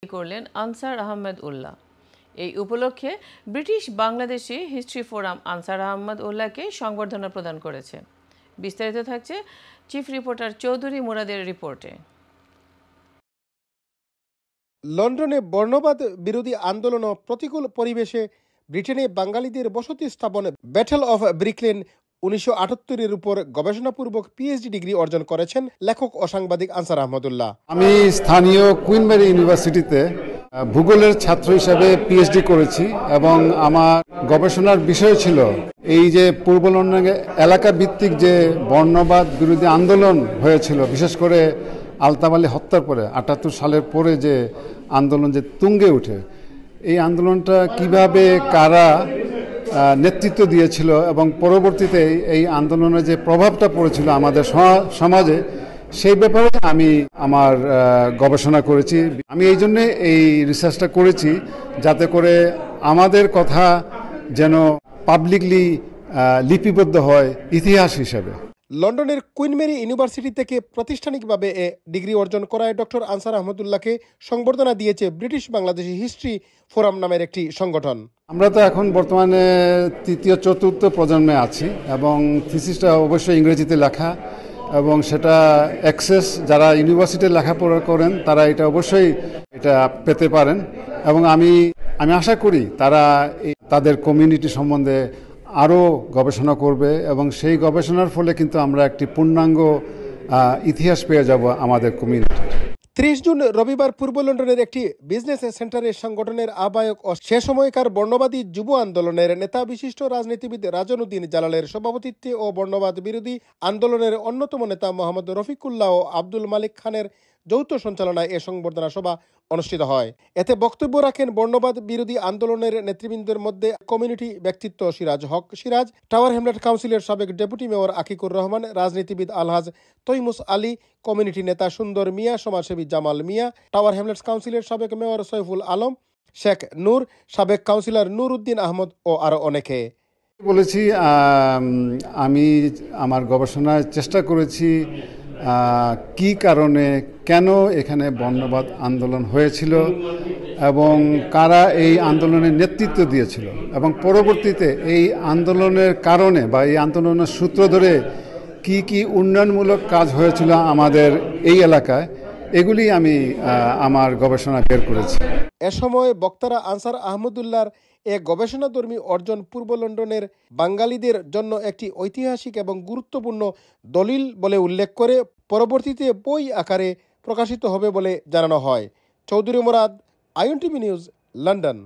করলেন আনসার আহমেদ উল্লাহ। এই উপলক্ষে British Bangladeshi history forum Ansar Ahmed উল্লাহকে সংবর্ধনা প্রদান করেছে। বিস্তারিত থাকছে চিফ রিপোর্টার চৌধুরী মুরাদের রিপোর্টে। লন্ডনে বর্ণবাদ বিরোধী আন্দোলন ও প্রতিকূল পরিবেশে ব্রিটেনে বাঙালিদের বসতি স্থাপনে ব্যাটল অফ ব্রিকলেন 1978-এর উপর গবেষণাপূর্বক পিএইচডি ডিগ্রি অর্জন করেছেন লেখক ও সাংবাদিক আনসার আহমদুল্লাহ। আমি স্থানীয় কুইন মেরি ইউনিভার্সিটিতে ভূগোলের ছাত্র হিসেবে পিএইচডি করেছি এবং আমার গবেষণার বিষয় ছিল এই যে পূর্ব লন্ডনে এলাকা ভিত্তিক যে বর্ণবাদ বিরোধী আন্দোলন হয়েছিল, বিশেষ করে আলতাফ আলী হত্যার পরে 78 সালের পরে যে আন্দোলন যে তুঙ্গে ওঠে, এই আন্দোলনটা কিভাবে কারা নেতৃত্ব দিয়েছিল এবং পরবর্তীতে এই আন্দোলনের যে প্রভাবটা পড়েছিল আমাদের সমাজে, সেই ব্যাপারে আমি আমার গবেষণা করেছি। আমি এই জন্যে এই রিসার্চটা করেছি যাতে করে আমাদের কথা যেন পাবলিকলি লিপিবদ্ধ হয় ইতিহাস হিসেবে। লন্ডনের কুইন মেরি ইউনিভার্সিটি থেকে প্রাতিষ্ঠানিকভাবে ডিগ্রি অর্জন করায় ডক্টর আনসার আহমদুল্লাহকে সংবর্ধনা দিয়েছে ব্রিটিশ বাংলাদেশি হিস্ট্রি ফোরাম নামের একটি সংগঠন। আমরা তো এখন বর্তমানে তৃতীয় চতুর্থ প্রজন্মে আছি এবং থিসিসটা অবশ্যই ইংরেজিতে লেখা এবং সেটা অ্যাক্সেস যারা ইউনিভার্সিটিতে লেখাপড়া করেন তারা এটা অবশ্যই এটা পেতে পারেন এবং আমি আশা করি তারা তাদের কমিউনিটি সম্বন্ধে আরও গবেষণা করবে এবং সেই গবেষণার ফলে কিন্তু আমরা একটি পূর্ণাঙ্গ ইতিহাস পেয়ে যাব আমাদের কমিউনিটি। 30 জুন রবিবার পূর্ব লন্ডনের একটি বিজনেস সেন্টারে সংগঠনের আহ্বায়ক ও সে সময়কার বর্ণবাদী যুব আন্দোলনের নেতা বিশিষ্ট রাজনীতিবিদ রাজন উদ্দিন জালালের সভাপতিত্বে ও বর্ণবাদ বিরোধী আন্দোলনের অন্যতম নেতা মোহাম্মদ রফিকুল্লাহ ও আব্দুল মালিক খানের যৌথ সঞ্চালনায় এ সংবর্ধনা সভা অনুষ্ঠিত হয়। এতে বক্তব্য রাখেন বর্ণবাদ বিরোধী আন্দোলনের নেতৃবৃন্দের মধ্যে কমিউনিটি ব্যক্তিত্ব সিরাজ হক সিরাজ, টাওয়ার হ্যামলেট কাউন্সিলের সাবেক ডেপুটি মেয়র আকিকুর রহমান, রাজনীতিবিদ আলহাজ তৈমুস আলী, কমিউনিটি নেতা সুন্দর মিয়া, সমাজসেবী জামাল মিয়া, টাওয়ার হ্যামলেটস কাউন্সিলের সাবেক মেয়র সৈফুল আলম, শেখ নূর, সাবেক কাউন্সিলর নূর উদ্দিন আহমদ ও আরও অনেকে। বলেছি আমি আমার গবেষণায় চেষ্টা করেছি কি কারণে কেন এখানে বর্ণবাদ আন্দোলন হয়েছিল এবং কারা এই আন্দোলনের নেতৃত্ব দিয়েছিল এবং পরবর্তীতে এই আন্দোলনের কারণে বা এই আন্দোলনের সূত্র ধরে কি কি উন্নয়নমূলক কাজ হয়েছিল আমাদের এই এলাকায়, এগুলি আমি আমার গবেষণা বের করেছি। এ সময় বক্তারা আনসার আহমদুল্লাহর গবেষণাধর্মী অর্জন পূর্ব লন্ডনের বাঙালিদের জন্য একটি ঐতিহাসিক এবং গুরুত্বপূর্ণ দলিল বলে উল্লেখ করে পরবর্তীতে বই আকারে প্রকাশিত হবে বলে জানানো হয়। Chowdhury Murad, INTV news, London.